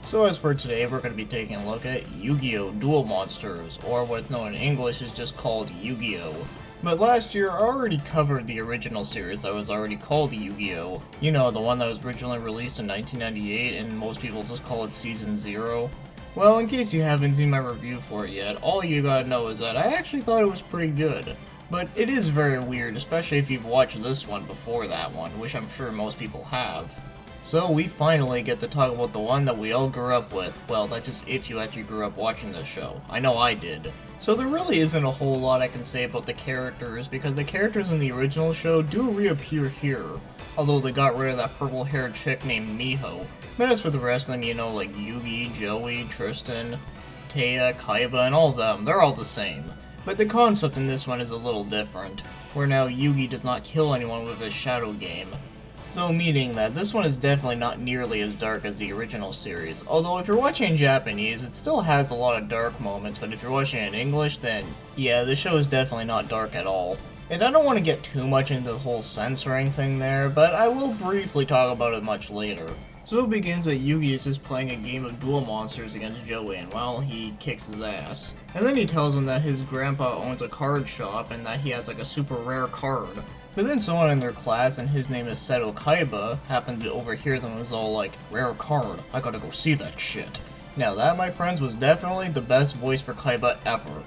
So as for today, we're going to be taking a look at Yu-Gi-Oh! Duel Monsters, or what's known in English is just called Yu-Gi-Oh! But last year, I already covered the original series that was already called Yu-Gi-Oh! You know, the one that was originally released in 1998 and most people just call it Season 0. Well, in case you haven't seen my review for it yet, all you gotta know is that I actually thought it was pretty good. But it is very weird, especially if you've watched this one before that one, which I'm sure most people have. So we finally get to talk about the one that we all grew up with. Well, that's just if you actually grew up watching this show. I know I did. So there really isn't a whole lot I can say about the characters, because the characters in the original show do reappear here. Although they got rid of that purple-haired chick named Miho. But as for the rest of them, you know, like Yugi, Joey, Tristan, Taya, Kaiba, and all of them, they're all the same. But the concept in this one is a little different, where now Yugi does not kill anyone with his shadow game. So meaning that this one is definitely not nearly as dark as the original series, although if you're watching in Japanese, it still has a lot of dark moments, but if you're watching in English, then yeah, the show is definitely not dark at all. And I don't want to get too much into the whole censoring thing there, but I will briefly talk about it much later. So it begins that Yugi is just playing a game of Duel Monsters against Joey, and well, he kicks his ass. And then he tells him that his grandpa owns a card shop and that he has like a super rare card. But then someone in their class, and his name is Seto Kaiba, happened to overhear them and was all like, "Rare card, I gotta go see that shit." Now that, my friends, was definitely the best voice for Kaiba ever.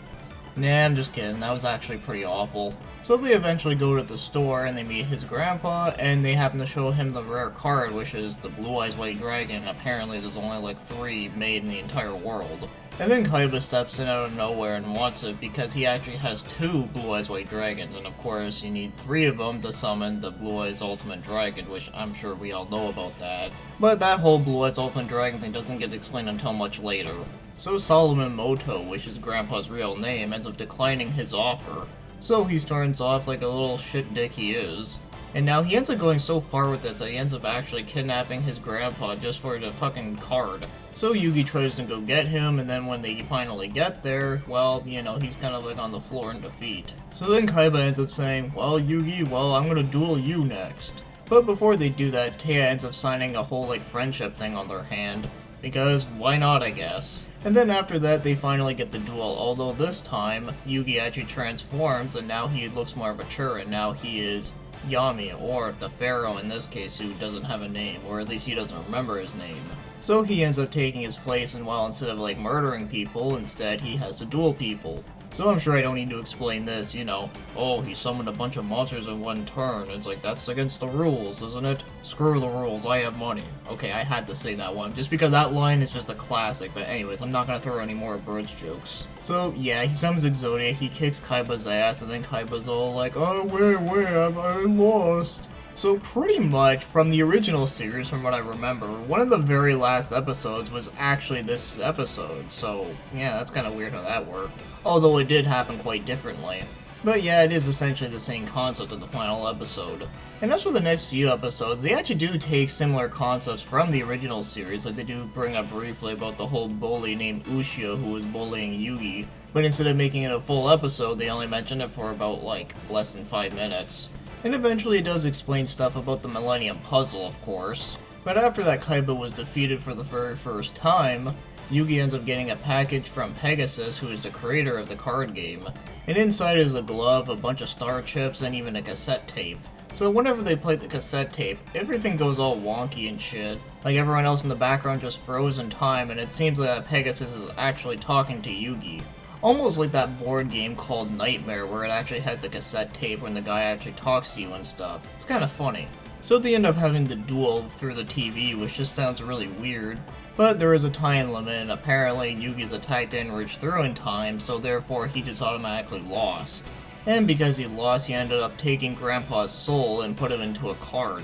Nah, I'm just kidding, that was actually pretty awful. So they eventually go to the store and they meet his grandpa, and they happen to show him the rare card, which is the Blue Eyes White Dragon. Apparently there's only like 3 made in the entire world. And then Kaiba steps in out of nowhere and wants it because he actually has 2 Blue Eyes White Dragons, and of course you need 3 of them to summon the Blue Eyes Ultimate Dragon, which I'm sure we all know about that. But that whole Blue Eyes Ultimate Dragon thing doesn't get explained until much later. So Solomon Moto, which is Grandpa's real name, ends up declining his offer. So he turns off like a little shit dick he is. And now he ends up going so far with this that he ends up actually kidnapping his grandpa just for the fucking card. So Yugi tries to go get him, and then when they finally get there, well, you know, he's kind of like on the floor in defeat. So then Kaiba ends up saying, "Well, Yugi, well, I'm gonna duel you next." But before they do that, Taya ends up signing a whole like friendship thing on their hand. Because why not, I guess. And then after that, they finally get the duel, although this time, Yugi actually transforms, and now he looks more mature, and now he is Yami, or the Pharaoh in this case, who doesn't have a name, or at least he doesn't remember his name. So he ends up taking his place, and while instead of like murdering people, instead he has to duel people. So I'm sure I don't need to explain this, you know, oh, he summoned a bunch of monsters in one turn. It's like, that's against the rules, isn't it? Screw the rules, I have money. Okay, I had to say that one, just because that line is just a classic, but anyways, I'm not gonna throw any more birds jokes. So yeah, he summons Exodia, he kicks Kaiba's ass, and then Kaiba's all like, "Oh, wait, I lost." So pretty much, from the original series, from what I remember, one of the very last episodes was actually this episode, so yeah, that's kind of weird how that worked. Although it did happen quite differently. But yeah, it is essentially the same concept of the final episode. And as for the next few episodes, they actually do take similar concepts from the original series, like they do bring up briefly about the whole bully named Ushio who was bullying Yugi, but instead of making it a full episode, they only mention it for about, like, less than 5 minutes. And eventually it does explain stuff about the Millennium Puzzle, of course. But after that Kaiba was defeated for the very first time, Yugi ends up getting a package from Pegasus, who is the creator of the card game. And inside is a glove, a bunch of star chips, and even a cassette tape. So whenever they play the cassette tape, everything goes all wonky and shit. Like everyone else in the background just froze in time, and it seems like that Pegasus is actually talking to Yugi. Almost like that board game called Nightmare, where it actually has a cassette tape when the guy actually talks to you and stuff. It's kind of funny. So they end up having the duel through the TV, which just sounds really weird. But there is a time limit, and apparently Yugi's attack didn't reach through in time, so therefore he just automatically lost. And because he lost, he ended up taking Grandpa's soul and put him into a card.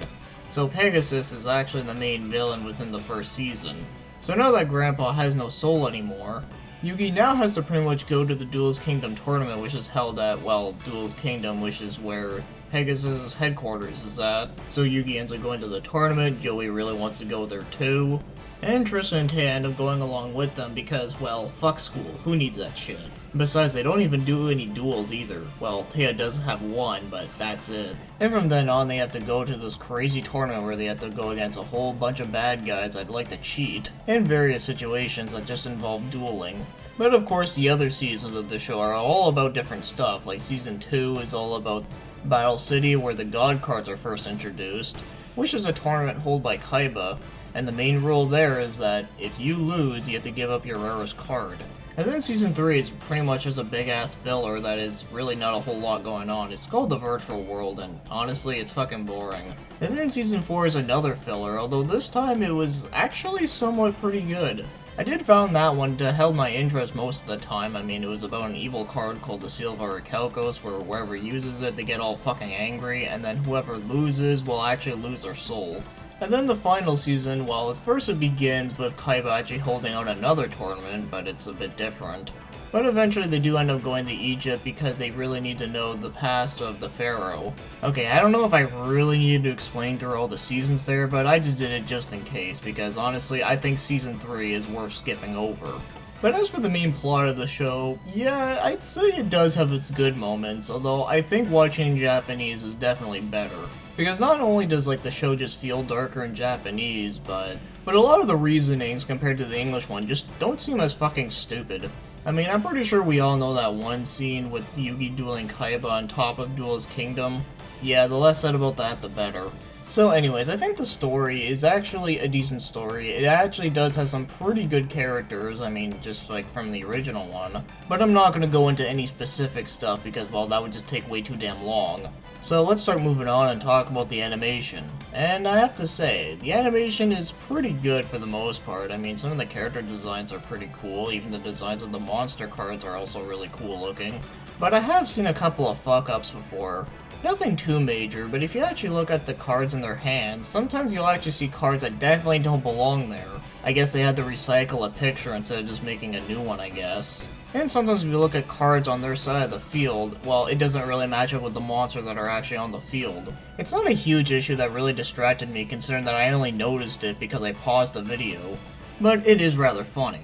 So Pegasus is actually the main villain within the first season. So now that Grandpa has no soul anymore, Yugi now has to pretty much go to the Duel's Kingdom tournament, which is held at, well, Duel's Kingdom, which is where Pegasus' headquarters is at. So Yugi ends up going to the tournament, Joey really wants to go there too. And Tristan and Taya end up going along with them because, well, fuck school, who needs that shit? Besides, they don't even do any duels either. Well, Taya does have one, but that's it. And from then on, they have to go to this crazy tournament where they have to go against a whole bunch of bad guys that like to cheat, in various situations that just involve dueling. But of course, the other seasons of the show are all about different stuff, like Season 2 is all about Battle City, where the God cards are first introduced, which is a tournament held by Kaiba, and the main rule there is that if you lose, you have to give up your rarest card. And then Season 3 is pretty much just a big-ass filler that is really not a whole lot going on. It's called the Virtual World, and honestly, it's fucking boring. And then Season 4 is another filler, although this time it was actually somewhat pretty good. I did found that one to held my interest most of the time. I mean, it was about an evil card called the Seal of Orichalcos, where whoever uses it, they get all fucking angry, and then whoever loses will actually lose their soul. And then the final season, well, at first it begins with Kaiba actually holding out another tournament, but it's a bit different. But eventually they do end up going to Egypt because they really need to know the past of the pharaoh. Okay, I don't know if I really needed to explain through all the seasons there, but I just did it just in case, because honestly, I think Season 3 is worth skipping over. But as for the main plot of the show, yeah, I'd say it does have its good moments, although I think watching in Japanese is definitely better. Because not only does like the show just feel darker in Japanese, but a lot of the reasonings compared to the English one just don't seem as fucking stupid. I mean, I'm pretty sure we all know that one scene with Yugi dueling Kaiba on top of Duel's kingdom. Yeah, the less said about that, the better. So anyways, I think the story is actually a decent story. It actually does have some pretty good characters, I mean, just like from the original one. But I'm not going to go into any specific stuff because, well, that would just take way too damn long. So let's start moving on and talk about the animation. And I have to say, the animation is pretty good for the most part. I mean, some of the character designs are pretty cool, even the designs of the monster cards are also really cool looking. But I have seen a couple of fuck-ups before. Nothing too major, but if you actually look at the cards in their hands, sometimes you'll actually see cards that definitely don't belong there. I guess they had to recycle a picture instead of just making a new one, I guess. And sometimes if you look at cards on their side of the field, well, it doesn't really match up with the monsters that are actually on the field. It's not a huge issue that really distracted me, considering that I only noticed it because I paused the video, but it is rather funny.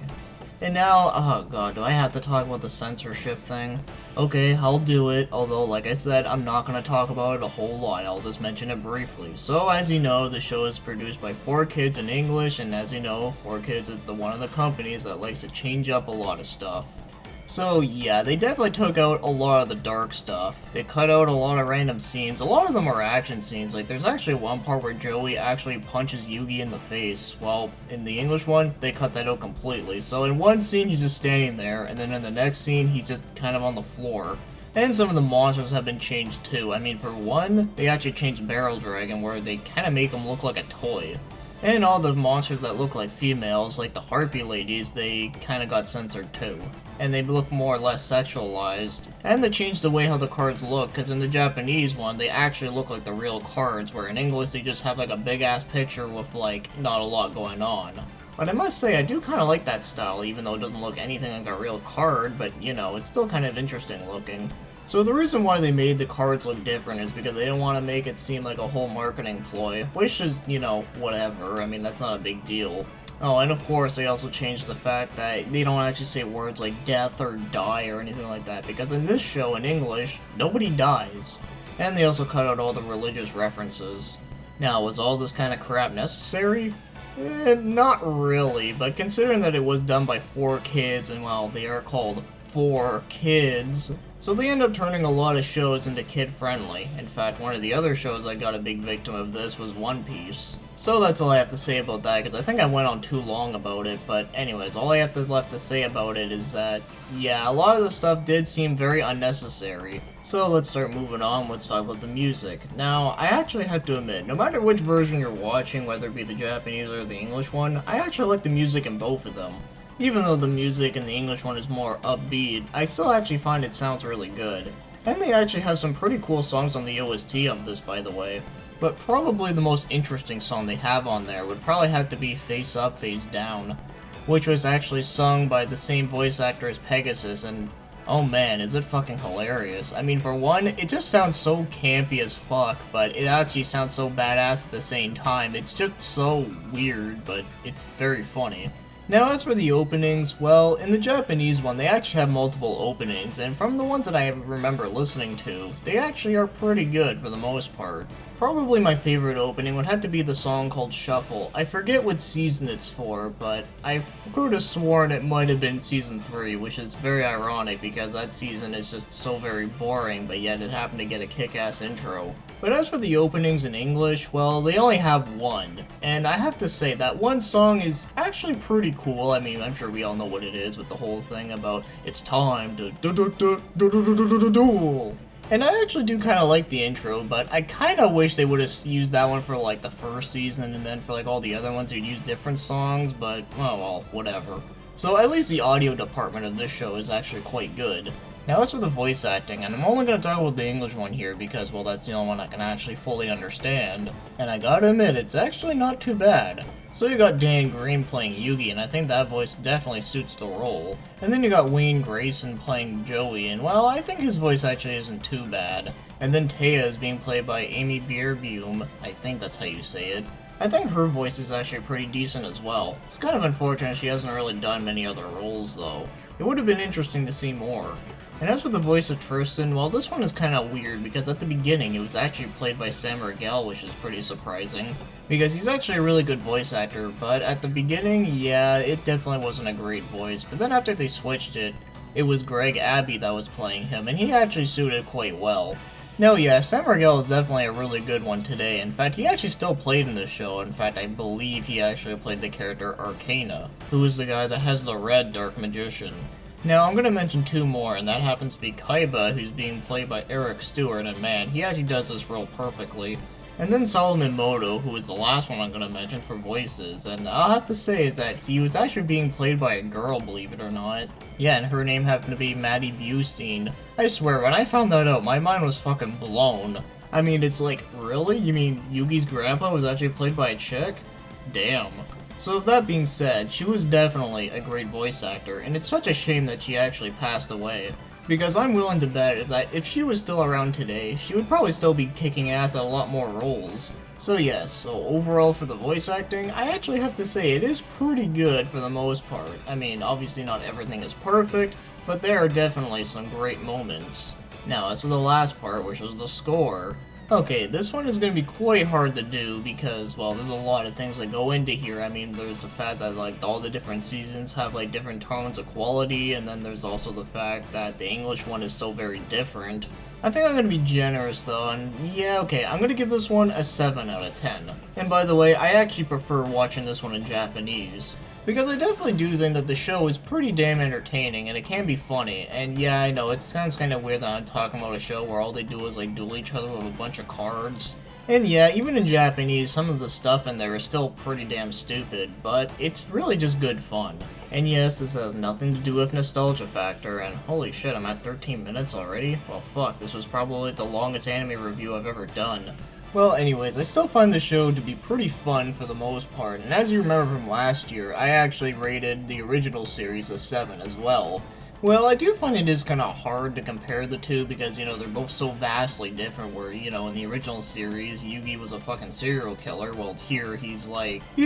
And now, oh god, do I have to talk about the censorship thing? Okay, I'll do it, although like I said, I'm not going to talk about it a whole lot, I'll just mention it briefly. So as you know, the show is produced by 4Kids in English, and as you know, 4Kids is one of the companies that likes to change up a lot of stuff. So yeah, they definitely took out a lot of the dark stuff. They cut out a lot of random scenes. A lot of them are action scenes. Like there's actually one part where Joey actually punches Yugi in the face. Well, in the English one, they cut that out completely. So in one scene he's just standing there, and then in the next scene he's just kind of on the floor. And some of the monsters have been changed too. I mean, for one, they actually changed Barrel Dragon where they kind of make him look like a toy. And all the monsters that look like females, like the Harpy ladies, they kind of got censored too. And they look more or less sexualized. And they changed the way how the cards look, because in the Japanese one, they actually look like the real cards, where in English they just have like a big ass picture with like not a lot going on. But I must say, I do kind of like that style, even though it doesn't look anything like a real card, but you know, it's still kind of interesting looking. So the reason why they made the cards look different is because they didn't want to make it seem like a whole marketing ploy, which is, you know, whatever, I mean, that's not a big deal. Oh, and of course they also changed the fact that they don't actually say words like death or die or anything like that, because in this show, in English, nobody dies. And they also cut out all the religious references. Now, was all this kind of crap necessary? Not really, but considering that it was done by 4Kids, and well, they are called 4Kids, so they end up turning a lot of shows into kid-friendly. In fact, one of the other shows that got a big victim of this was One Piece. So that's all I have to say about that, because I think I went on too long about it, but anyways, all I have left to say about it is that, yeah, a lot of the stuff did seem very unnecessary. So let's start moving on, let's talk about the music. Now, I actually have to admit, no matter which version you're watching, whether it be the Japanese or the English one, I actually like the music in both of them. Even though the music in the English one is more upbeat, I still actually find it sounds really good. And they actually have some pretty cool songs on the OST of this, by the way. But probably the most interesting song they have on there would probably have to be Face Up, Face Down, which was actually sung by the same voice actor as Pegasus, and oh man, is it fucking hilarious. I mean, for one, it just sounds so campy as fuck, but it actually sounds so badass at the same time. It's just so weird, but it's very funny. Now as for the openings, well, in the Japanese one they actually have multiple openings, and from the ones that I remember listening to, they actually are pretty good for the most part. Probably my favorite opening would have to be the song called Shuffle. I forget what season it's for, but I could have sworn it might have been season 3, which is very ironic because that season is just so very boring, but yet it happened to get a kick-ass intro. But as for the openings in English, well, they only have one, and I have to say that one song is actually pretty cool. I mean, I'm sure we all know what it is with the whole thing about it's time to duel. And I actually do kind of like the intro, but I kind of wish they would have used that one for like the first season, and then for like all the other ones they'd use different songs, but oh well, whatever. So at least the audio department of this show is actually quite good. Now as for the voice acting, and I'm only going to talk about the English one here because, well, that's the only one I can actually fully understand, and I gotta admit, it's actually not too bad. So you got Dan Green playing Yugi, and I think that voice definitely suits the role. And then you got Wayne Grayson playing Joey, and well, I think his voice actually isn't too bad. And then Taya is being played by Amy Bierbaum, I think that's how you say it. I think her voice is actually pretty decent as well. It's kind of unfortunate she hasn't really done many other roles though. It would have been interesting to see more. And as for the voice of Tristan, well, this one is kind of weird because at the beginning it was actually played by Sam Riegel, which is pretty surprising. Because he's actually a really good voice actor, but at the beginning, yeah, it definitely wasn't a great voice. But then after they switched it, it was Greg Abbey that was playing him, and he actually suited quite well. No, yeah, Sam Riegel is definitely a really good one today. In fact, he actually still played in this show. In fact, I believe he actually played the character Arcana, who is the guy that has the red Dark Magician. Now, I'm going to mention two more, and that happens to be Kaiba, who's being played by Eric Stewart, and man, he actually does this role perfectly. And then Solomon Moto, who is the last one I'm going to mention for voices, and I'll have to say is that he was actually being played by a girl, believe it or not. Yeah, and her name happened to be Maddie Bustine. I swear, when I found that out, my mind was fucking blown. I mean, it's like, really? You mean Yugi's grandpa was actually played by a chick? Damn. So with that being said, she was definitely a great voice actor, and it's such a shame that she actually passed away. Because I'm willing to bet that if she was still around today, she would probably still be kicking ass at a lot more roles. So yes, so overall for the voice acting, I actually have to say it is pretty good for the most part. I mean, obviously not everything is perfect, but there are definitely some great moments. Now, as for the last part, which was the score, okay, this one is going to be quite hard to do because, well, there's a lot of things that go into here. I mean, there's the fact that, like, all the different seasons have, like, different tones of quality, and then there's also the fact that the English one is so very different. I think I'm going to be generous, though, and yeah, okay, I'm going to give this one a 7 out of 10. And by the way, I actually prefer watching this one in Japanese. Because I definitely do think that the show is pretty damn entertaining, and it can be funny. And yeah, I know, it sounds kind of weird that I'm talking about a show where all they do is, like, duel each other with a bunch of cards. And yeah, even in Japanese, some of the stuff in there is still pretty damn stupid, but it's really just good fun. And yes, this has nothing to do with nostalgia factor, and holy shit, I'm at 13 minutes already? Well fuck, this was probably the longest anime review I've ever done. Well, anyways, I still find the show to be pretty fun for the most part, and as you remember from last year, I actually rated the original series a 7 as well. Well, I do find it is kind of hard to compare the two because, you know, they're both so vastly different where, you know, in the original series, Yugi was a fucking serial killer, well, here he's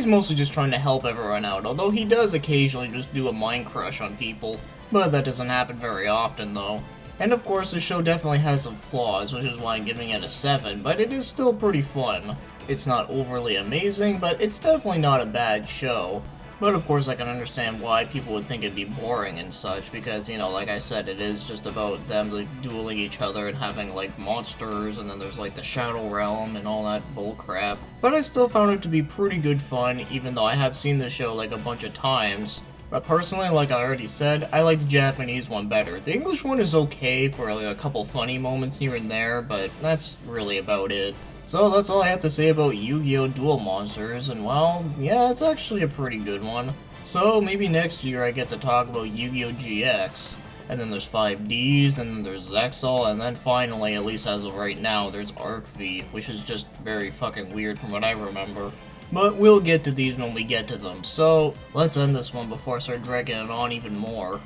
mostly just trying to help everyone out, although he does occasionally just do a mind crush on people, but that doesn't happen very often, though. And of course, the show definitely has some flaws, which is why I'm giving it a 7, but it is still pretty fun. It's not overly amazing, but it's definitely not a bad show. But of course, I can understand why people would think it'd be boring and such, because, you know, like I said, it is just about them like, dueling each other and having, like, monsters, and then there's, like, the Shadow Realm and all that bullcrap. But I still found it to be pretty good fun, even though I have seen the show, like, a bunch of times. But personally, like I already said, I like the Japanese one better. The English one is okay for like a couple funny moments here and there, but that's really about it. So that's all I have to say about Yu-Gi-Oh! Duel Monsters, and well, yeah, it's actually a pretty good one. So maybe next year I get to talk about Yu-Gi-Oh! GX, and then there's 5Ds, and then there's Zexal, and then finally, at least as of right now, there's Arc V, which is just very fucking weird from what I remember. But we'll get to these when we get to them, so let's end this one before I start dragging it on even more.